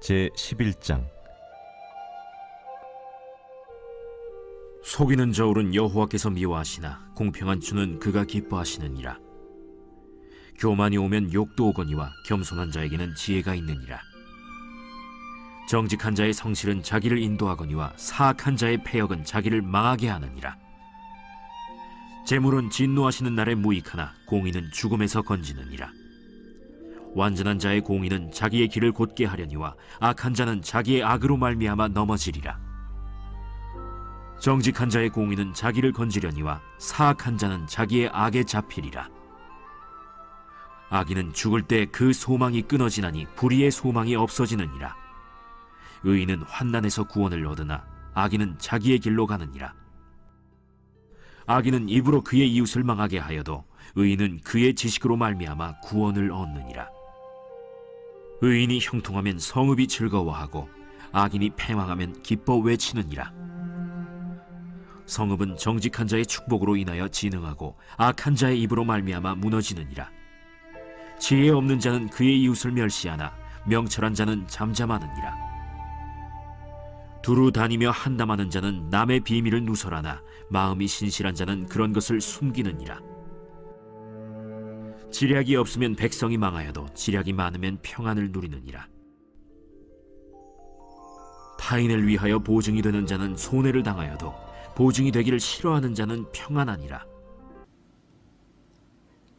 제11장. 속이는 저울은 여호와께서 미워하시나 공평한 주는 그가 기뻐하시느니라. 교만이 오면 욕도 오거니와 겸손한 자에게는 지혜가 있느니라. 정직한 자의 성실은 자기를 인도하거니와 사악한 자의 패역은 자기를 망하게 하느니라. 재물은 진노하시는 날에 무익하나 공의는 죽음에서 건지느니라. 완전한 자의 공의는 자기의 길을 곧게 하려니와 악한 자는 자기의 악으로 말미암아 넘어지리라. 정직한 자의 공의는 자기를 건지려니와 사악한 자는 자기의 악에 잡히리라. 악인은 죽을 때 그 소망이 끊어지나니 불의의 소망이 없어지느니라. 의인은 환난에서 구원을 얻으나 악인은 자기의 길로 가느니라. 악인은 입으로 그의 이웃을 망하게 하여도 의인은 그의 지식으로 말미암아 구원을 얻느니라. 의인이 형통하면 성읍이 즐거워하고 악인이 패망하면 기뻐 외치느니라. 성읍은 정직한 자의 축복으로 인하여 진흥하고 악한 자의 입으로 말미암아 무너지느니라. 지혜 없는 자는 그의 이웃을 멸시하나 명철한 자는 잠잠하느니라. 두루 다니며 한담하는 자는 남의 비밀을 누설하나 마음이 신실한 자는 그런 것을 숨기느니라. 지략이 없으면 백성이 망하여도 지략이 많으면 평안을 누리느니라. 타인을 위하여 보증이 되는 자는 손해를 당하여도 보증이 되기를 싫어하는 자는 평안하니라.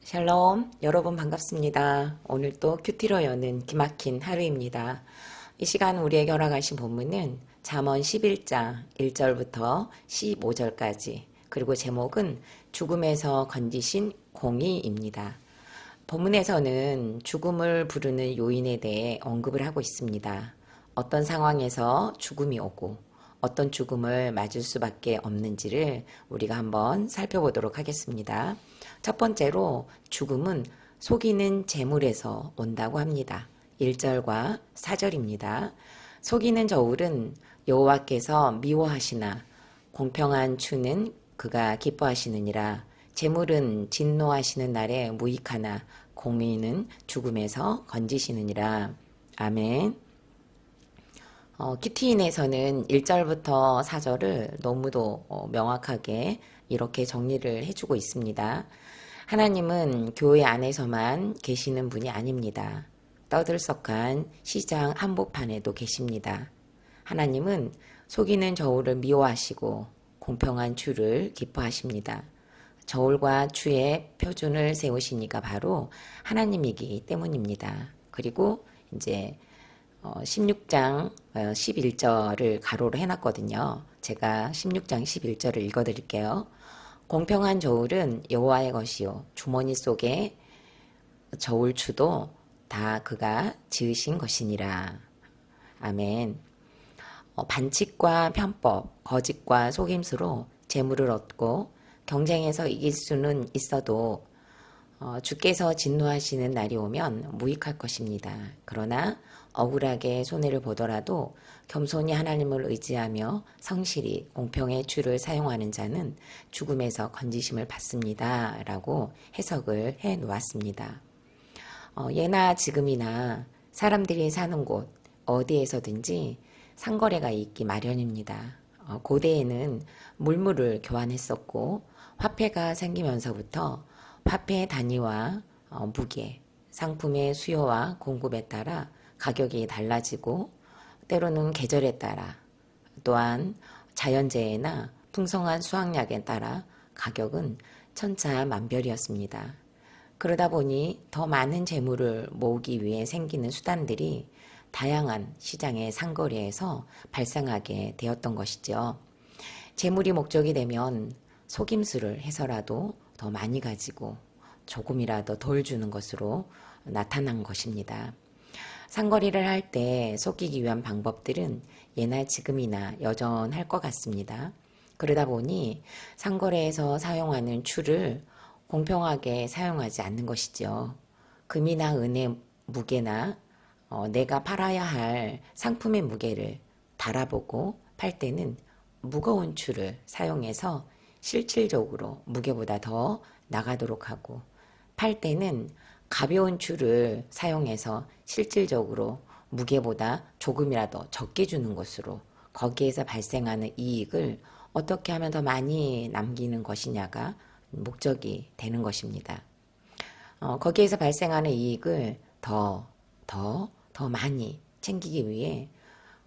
샬롬, 여러분 반갑습니다. 오늘 또 큐티로 여는 기막힌 하루입니다. 이 시간 우리에게 허락하신 본문은 잠언 11장 1절부터 15절까지, 그리고 제목은 죽음에서 건지신 공의입니다. 본문에서는 죽음을 부르는 요인에 대해 언급을 하고 있습니다. 어떤 상황에서 죽음이 오고 어떤 죽음을 맞을 수밖에 없는지를 우리가 한번 살펴보도록 하겠습니다. 첫 번째로 죽음은 속이는 재물에서 온다고 합니다. 1절과 4절입니다. 속이는 저울은 여호와께서 미워하시나 공평한 주는 그가 기뻐하시느니라. 재물은 진노하시는 날에 무익하나 공의는 죽음에서 건지시느니라. 아멘. 큐티인에서는 1절부터 4절을 너무도 명확하게 이렇게 정리를 해주고 있습니다. 하나님은 교회 안에서만 계시는 분이 아닙니다. 떠들썩한 시장 한복판에도 계십니다. 하나님은 속이는 저울을 미워하시고 공평한 주를 기뻐하십니다. 저울과 주의 표준을 세우시니까 바로 하나님이기 때문입니다. 그리고 이제 16장 11절을 가로로 해놨거든요. 제가 16장 11절을 읽어드릴게요. 공평한 저울은 여호와의 것이요 주머니 속에 저울추도 다 그가 지으신 것이니라. 아멘. 반칙과 편법, 거짓과 속임수로 재물을 얻고 경쟁에서 이길 수는 있어도 주께서 진노하시는 날이 오면 무익할 것입니다. 그러나 억울하게 손해를 보더라도 겸손히 하나님을 의지하며 성실히 공평의 주를 사용하는 자는 죽음에서 건지심을 받습니다. 라고 해석을 해 놓았습니다. 예나 지금이나 사람들이 사는 곳 어디에서든지 상거래가 있기 마련입니다. 고대에는 물물을 교환했었고 화폐가 생기면서부터 화폐 단위와 무게, 상품의 수요와 공급에 따라 가격이 달라지고 때로는 계절에 따라 또한 자연재해나 풍성한 수확량에 따라 가격은 천차만별이었습니다. 그러다 보니 더 많은 재물을 모으기 위해 생기는 수단들이 다양한 시장의 상거래에서 발생하게 되었던 것이죠. 재물이 목적이 되면 속임수를 해서라도 더 많이 가지고 조금이라도 덜 주는 것으로 나타난 것입니다. 상거래를 할 때 속이기 위한 방법들은 예나 지금이나 여전할 것 같습니다. 그러다 보니 상거래에서 사용하는 추를 공평하게 사용하지 않는 것이죠. 금이나 은의 무게나 내가 팔아야 할 상품의 무게를 달아보고 팔 때는 무거운 추를 사용해서 실질적으로 무게보다 더 나가도록 하고, 팔 때는 가벼운 추를 사용해서 실질적으로 무게보다 조금이라도 적게 주는 것으로 거기에서 발생하는 이익을 어떻게 하면 더 많이 남기는 것이냐가 목적이 되는 것입니다. 거기에서 발생하는 이익을 더 많이 챙기기 위해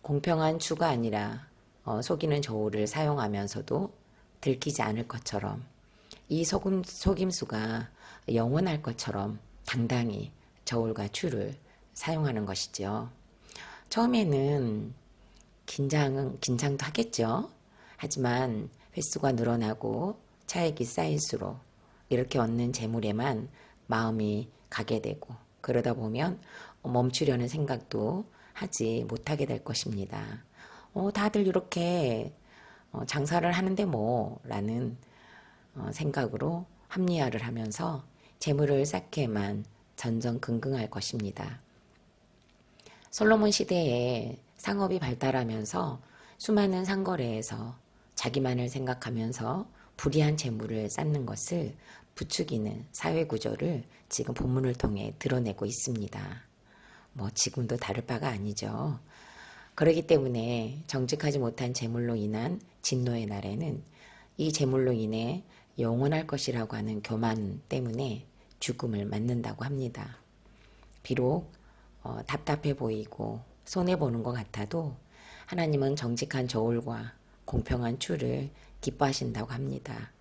공평한 추가 아니라 속이는 저울을 사용하면서도 들키지 않을 것처럼 이 속임수가 영원할 것처럼 당당히 저울과 추를 사용하는 것이죠. 처음에는 긴장도 하겠죠. 하지만 횟수가 늘어나고 차액이 쌓일수록 이렇게 얻는 재물에만 마음이 가게 되고 그러다 보면 멈추려는 생각도 하지 못하게 될 것입니다. 다들 이렇게 장사를 하는데 라는 생각으로 합리화를 하면서 재물을 쌓게만 전전긍긍할 것입니다. 솔로몬 시대에 상업이 발달하면서 수많은 상거래에서 자기만을 생각하면서 불이한 재물을 쌓는 것을 부추기는 사회 구조를 지금 본문을 통해 드러내고 있습니다. 지금도 다를 바가 아니죠. 그렇기 때문에 정직하지 못한 재물로 인한 진노의 날에는 이 재물로 인해 영원할 것이라고 하는 교만 때문에 죽음을 맞는다고 합니다. 비록 답답해 보이고 손해보는 것 같아도 하나님은 정직한 저울과 공평한 추를 기뻐하신다고 합니다.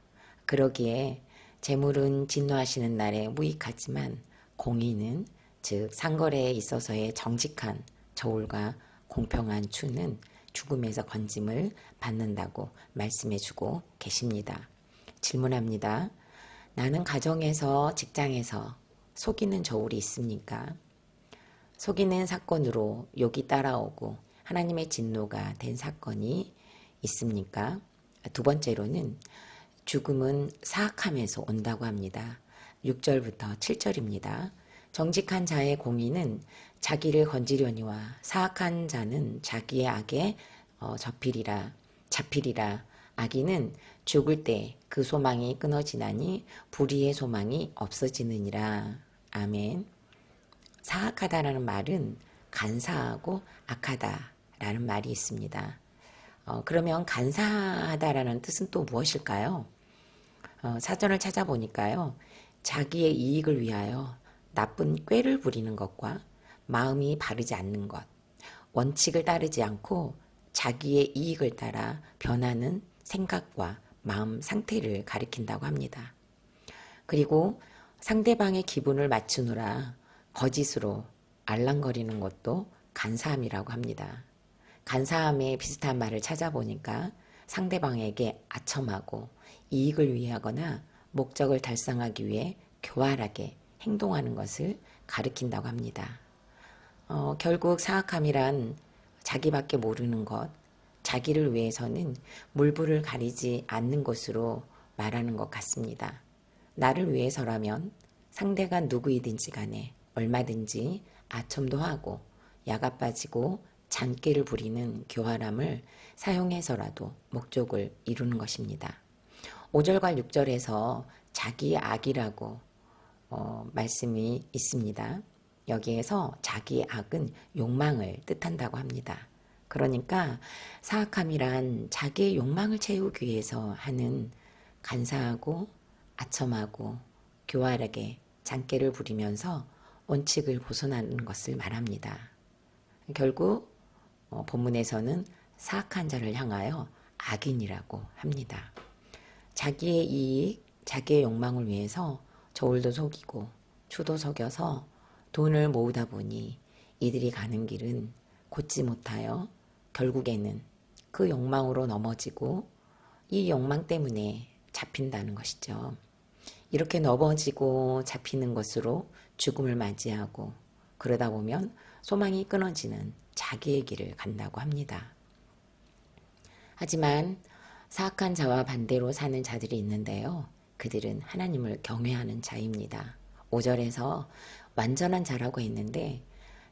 그러기에 재물은 진노하시는 날에 무익하지만 공의는 즉 상거래에 있어서의 정직한 저울과 공평한 추는 죽음에서 건짐을 받는다고 말씀해주고 계십니다. 질문합니다. 나는 가정에서 직장에서 속이는 저울이 있습니까? 속이는 사건으로 욕이 따라오고 하나님의 진노가 된 사건이 있습니까? 두 번째로는 죽음은 사악함에서 온다고 합니다. 6절부터 7절입니다. 정직한 자의 공의는 자기를 건지려니와 사악한 자는 자기의 악에 잡히리라. 악인은 죽을 때 그 소망이 끊어지나니 불의의 소망이 없어지느니라. 아멘. 사악하다라는 말은 간사하고 악하다라는 말이 있습니다. 그러면 간사하다라는 뜻은 또 무엇일까요? 사전을 찾아보니까요. 자기의 이익을 위하여 나쁜 꾀를 부리는 것과 마음이 바르지 않는 것, 원칙을 따르지 않고 자기의 이익을 따라 변하는 생각과 마음 상태를 가리킨다고 합니다. 그리고 상대방의 기분을 맞추느라 거짓으로 알랑거리는 것도 간사함이라고 합니다. 간사함에 비슷한 말을 찾아보니까 상대방에게 아첨하고 이익을 위하거나 목적을 달성하기 위해 교활하게 행동하는 것을 가리킨다고 합니다. 결국 사악함이란 자기밖에 모르는 것, 자기를 위해서는 물불을 가리지 않는 것으로 말하는 것 같습니다. 나를 위해서라면 상대가 누구이든지 간에 얼마든지 아첨도 하고 야가 빠지고 잔꾀를 부리는 교활함을 사용해서라도 목적을 이루는 것입니다. 5절과 6절에서 자기의 악이라고 말씀이 있습니다. 여기에서 자기의 악은 욕망을 뜻한다고 합니다. 그러니까 사악함이란 자기의 욕망을 채우기 위해서 하는 간사하고 아첨하고 교활하게 잔꾀를 부리면서 원칙을 벗어나는 것을 말합니다. 결국 본문에서는 사악한 자를 향하여 악인이라고 합니다. 자기의 이익, 자기의 욕망을 위해서 저울도 속이고 추도 속여서 돈을 모으다 보니 이들이 가는 길은 곧지 못하여 결국에는 그 욕망으로 넘어지고 이 욕망 때문에 잡힌다는 것이죠. 이렇게 넘어지고 잡히는 것으로 죽음을 맞이하고 그러다 보면 소망이 끊어지는 자기의 길을 간다고 합니다. 하지만 사악한 자와 반대로 사는 자들이 있는데요. 그들은 하나님을 경외하는 자입니다. 5절에서 완전한 자라고 했는데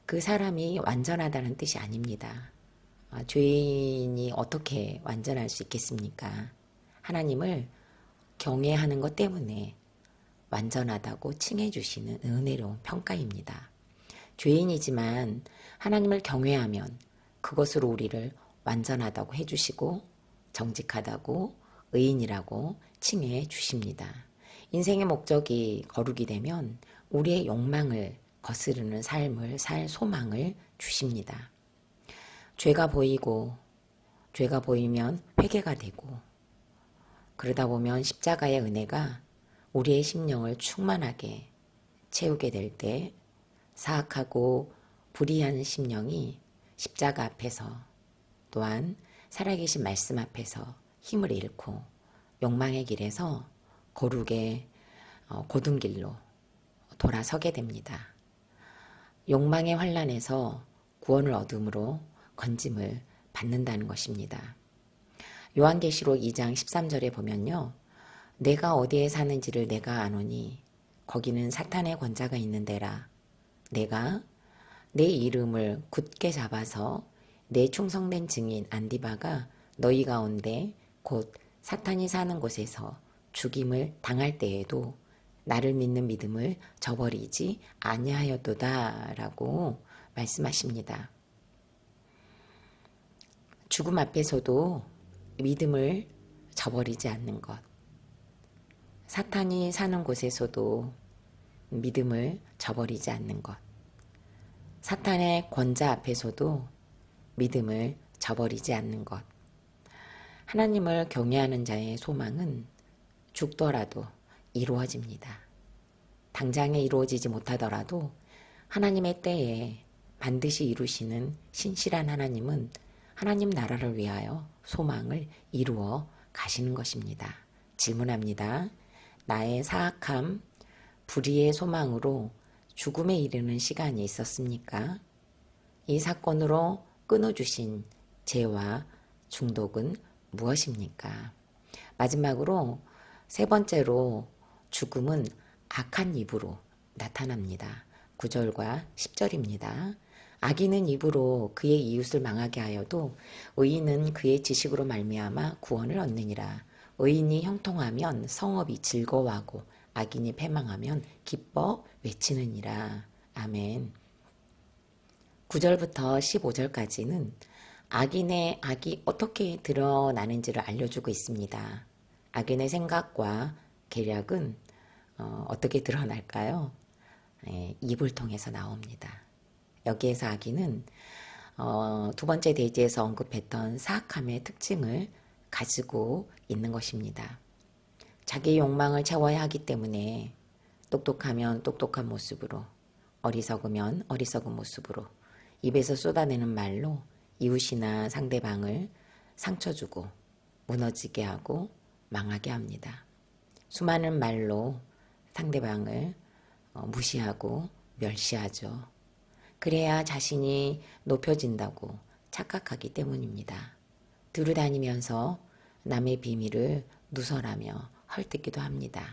그 사람이 완전하다는 뜻이 아닙니다. 죄인이 어떻게 완전할 수 있겠습니까? 하나님을 경외하는 것 때문에 완전하다고 칭해 주시는 은혜로운 평가입니다. 죄인이지만 하나님을 경외하면 그것으로 우리를 완전하다고 해주시고 정직하다고 의인이라고 칭해 주십니다. 인생의 목적이 거룩이 되면 우리의 욕망을 거스르는 삶을 살 소망을 주십니다. 죄가 보이면 회개가 되고 그러다 보면 십자가의 은혜가 우리의 심령을 충만하게 채우게 될 때 사악하고 불의한 심령이 십자가 앞에서 또한 살아계신 말씀 앞에서 힘을 잃고 욕망의 길에서 거룩의 곧은 길로 돌아서게 됩니다. 욕망의 환란에서 구원을 얻음으로 건짐을 받는다는 것입니다. 요한계시록 2장 13절에 보면요. 내가 어디에 사는지를 내가 아노니 거기는 사탄의 권자가 있는 데라. 내가 내 이름을 굳게 잡아서 내 충성된 증인 안디바가 너희 가운데 곧 사탄이 사는 곳에서 죽임을 당할 때에도 나를 믿는 믿음을 저버리지 아니하였도다 라고 말씀하십니다. 죽음 앞에서도 믿음을 저버리지 않는 것. 사탄이 사는 곳에서도 믿음을 저버리지 않는 것. 사탄의 권자 앞에서도 믿음을 저버리지 않는 것. 하나님을 경외하는 자의 소망은 죽더라도 이루어집니다. 당장에 이루어지지 못하더라도 하나님의 때에 반드시 이루시는 신실한 하나님은 하나님 나라를 위하여 소망을 이루어 가시는 것입니다. 질문합니다. 나의 사악함, 불의의 소망으로 죽음에 이르는 시간이 있었습니까? 이 사건으로 끊어주신 죄와 중독은 무엇입니까? 마지막으로 세 번째로 죽음은 악한 입으로 나타납니다. 9절과 10절입니다. 악인은 입으로 그의 이웃을 망하게 하여도 의인은 그의 지식으로 말미암아 구원을 얻느니라. 의인이 형통하면 성읍이 즐거워하고 악인이 패망하면 기뻐 외치느니라. 아멘. 9절부터 15절까지는 악인의 악이 어떻게 드러나는지를 알려주고 있습니다. 악인의 생각과 계략은 어떻게 드러날까요? 입을 통해서 나옵니다. 여기에서 악인은 두 번째 대지에서 언급했던 사악함의 특징을 가지고 있는 것입니다. 자기 욕망을 채워야 하기 때문에 똑똑하면 똑똑한 모습으로, 어리석으면 어리석은 모습으로 입에서 쏟아내는 말로 이웃이나 상대방을 상처 주고 무너지게 하고 망하게 합니다. 수많은 말로 상대방을 무시하고 멸시하죠. 그래야 자신이 높여진다고 착각하기 때문입니다. 두루다니면서 남의 비밀을 누설하며 헐뜯기도 합니다.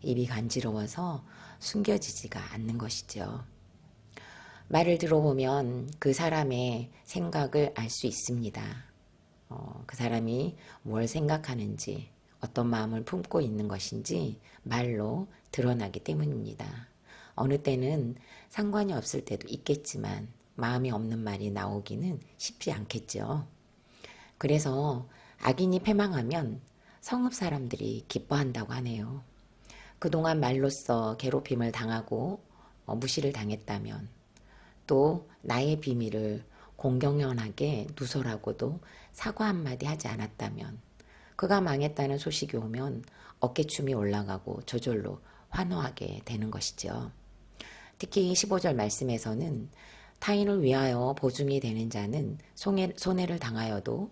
입이 간지러워서 숨겨지지가 않는 것이죠. 말을 들어보면 그 사람의 생각을 알 수 있습니다. 그 사람이 뭘 생각하는지, 어떤 마음을 품고 있는 것인지 말로 드러나기 때문입니다. 어느 때는 상관이 없을 때도 있겠지만 마음이 없는 말이 나오기는 쉽지 않겠죠. 그래서 악인이 패망하면 성읍 사람들이 기뻐한다고 하네요. 그동안 말로써 괴롭힘을 당하고 무시를 당했다면, 또 나의 비밀을 공경연하게 누설하고도 사과 한마디 하지 않았다면, 그가 망했다는 소식이 오면 어깨춤이 올라가고 저절로 환호하게 되는 것이죠. 특히 15절 말씀에서는 타인을 위하여 보증이 되는 자는 손해를 당하여도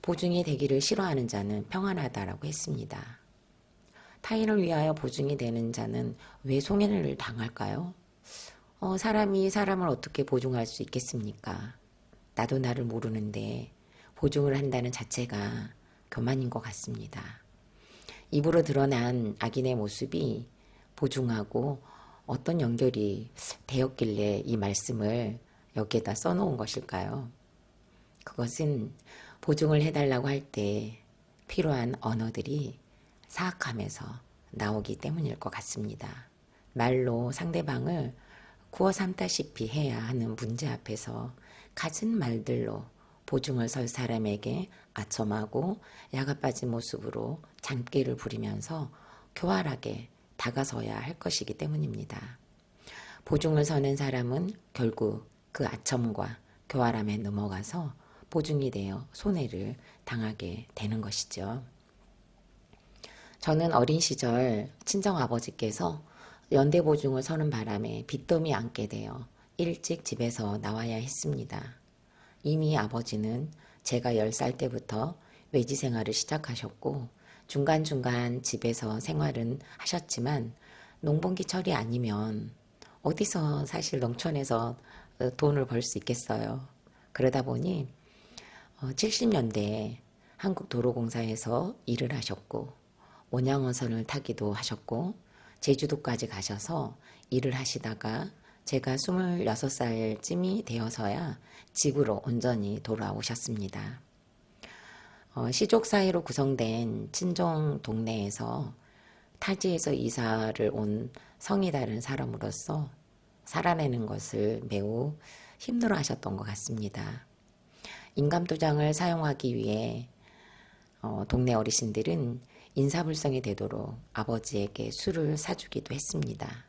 보증이 되기를 싫어하는 자는 평안하다라고 했습니다. 타인을 위하여 보증이 되는 자는 왜 손해를 당할까요? 사람이 사람을 어떻게 보증할 수 있겠습니까? 나도 나를 모르는데 보증을 한다는 자체가 교만인 것 같습니다. 입으로 드러난 악인의 모습이 보증하고 어떤 연결이 되었길래 이 말씀을 여기에다 써놓은 것일까요? 그것은 보증을 해달라고 할 때 필요한 언어들이 사악함에서 나오기 때문일 것 같습니다. 말로 상대방을 구워 삶다시피 해야 하는 문제 앞에서 갖은 말들로 보증을 설 사람에게 아첨하고 야가 빠진 모습으로 잔꾀를 부리면서 교활하게 다가서야 할 것이기 때문입니다. 보증을 서는 사람은 결국 그 아첨과 교활함에 넘어가서 보증이 되어 손해를 당하게 되는 것이죠. 저는 어린 시절 친정아버지께서 연대보증을 서는 바람에 빚더미 안게 되어 일찍 집에서 나와야 했습니다. 이미 아버지는 제가 10살 때부터 외지 생활을 시작하셨고 중간중간 집에서 생활은 하셨지만 농번기철이 아니면 어디서 사실 농촌에서 돈을 벌 수 있겠어요. 그러다 보니 70년대에 한국도로공사에서 일을 하셨고 원양어선을 타기도 하셨고 제주도까지 가셔서 일을 하시다가 제가 26살쯤이 되어서야 집으로 온전히 돌아오셨습니다. 시족 사이로 구성된 친정 동네에서 타지에서 이사를 온 성이 다른 사람으로서 살아내는 것을 매우 힘들어 하셨던 것 같습니다. 인감도장을 사용하기 위해 동네 어르신들은 인사불성이 되도록 아버지에게 술을 사주기도 했습니다.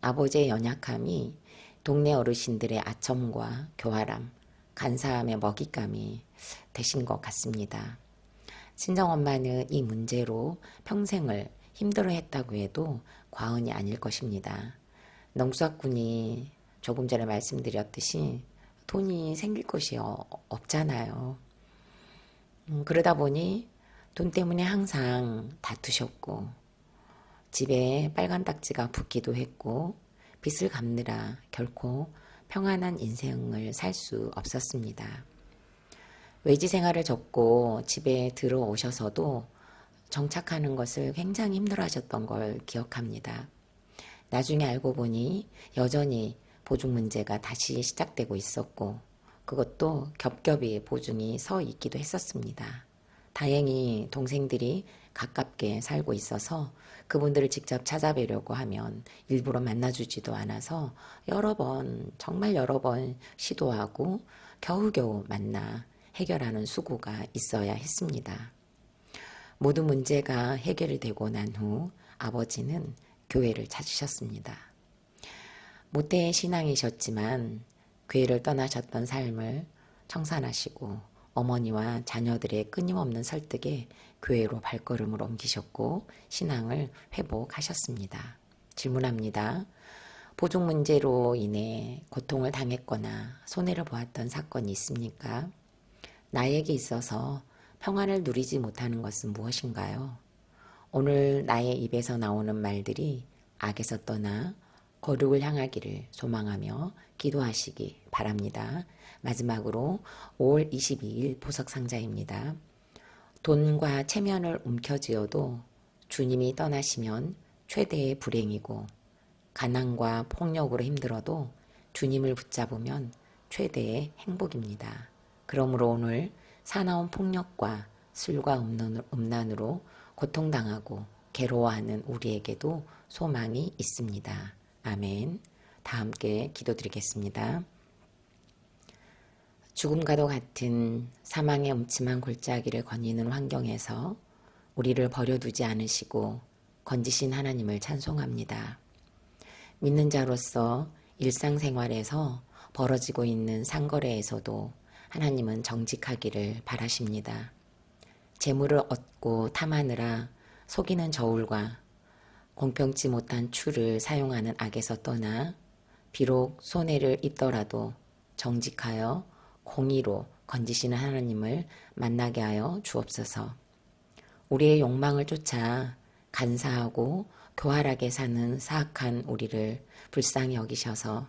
아버지의 연약함이 동네 어르신들의 아첨과 교활함, 간사함의 먹잇감이 되신 것 같습니다. 친정엄마는 이 문제로 평생을 힘들어했다고 해도 과언이 아닐 것입니다. 농수학군이 조금 전에 말씀드렸듯이 돈이 생길 곳이 없잖아요. 그러다 보니 돈 때문에 항상 다투셨고 집에 빨간 딱지가 붙기도 했고 빚을 갚느라 결코 평안한 인생을 살 수 없었습니다. 외지 생활을 접고 집에 들어오셔서도 정착하는 것을 굉장히 힘들어하셨던 걸 기억합니다. 나중에 알고 보니 여전히 보증 문제가 다시 시작되고 있었고 그것도 겹겹이 보증이 서 있기도 했었습니다. 다행히 동생들이 가깝게 살고 있어서 그분들을 직접 찾아뵈려고 하면 일부러 만나주지도 않아서 정말 여러 번 시도하고 겨우겨우 만나 해결하는 수고가 있어야 했습니다. 모든 문제가 해결이 되고 난 후 아버지는 교회를 찾으셨습니다. 모태의 신앙이셨지만 교회를 떠나셨던 삶을 청산하시고 어머니와 자녀들의 끊임없는 설득에 교회로 발걸음을 옮기셨고 신앙을 회복하셨습니다. 질문합니다. 보증 문제로 인해 고통을 당했거나 손해를 보았던 사건이 있습니까? 나에게 있어서 평안을 누리지 못하는 것은 무엇인가요? 오늘 나의 입에서 나오는 말들이 악에서 떠나 거룩을 향하기를 소망하며 기도하시기 바랍니다. 마지막으로 5월 22일 보석상자입니다. 돈과 체면을 움켜쥐어도 주님이 떠나시면 최대의 불행이고 가난과 폭력으로 힘들어도 주님을 붙잡으면 최대의 행복입니다. 그러므로 오늘 사나운 폭력과 술과 음란으로 고통당하고 괴로워하는 우리에게도 소망이 있습니다. 아멘. 다 함께 기도드리겠습니다. 죽음과도 같은 사망의 음침한 골짜기를 거니는 환경에서 우리를 버려두지 않으시고 건지신 하나님을 찬송합니다. 믿는 자로서 일상생활에서 벌어지고 있는 상거래에서도 하나님은 정직하기를 바라십니다. 재물을 얻고 탐하느라 속이는 저울과 공평치 못한 추를 사용하는 악에서 떠나 비록 손해를 입더라도 정직하여 공의로 건지시는 하나님을 만나게 하여 주옵소서. 우리의 욕망을 쫓아 간사하고 교활하게 사는 사악한 우리를 불쌍히 여기셔서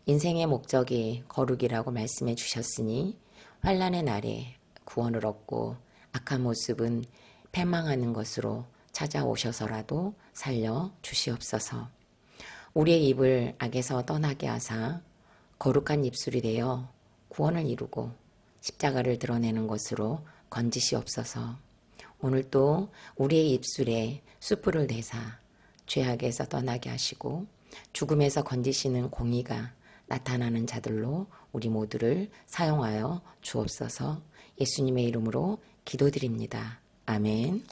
인생의 목적이 거룩이라고 말씀해 주셨으니 환난의 날에 구원을 얻고 악한 모습은 패망하는 것으로 찾아오셔서라도 살려 주시옵소서. 우리의 입을 악에서 떠나게 하사 거룩한 입술이 되어 구원을 이루고 십자가를 드러내는 것으로 건지시옵소서. 오늘도 우리의 입술에 숯불을 대사 죄악에서 떠나게 하시고 죽음에서 건지시는 공의가 나타나는 자들로 우리 모두를 사용하여 주옵소서. 예수님의 이름으로 기도드립니다. 아멘.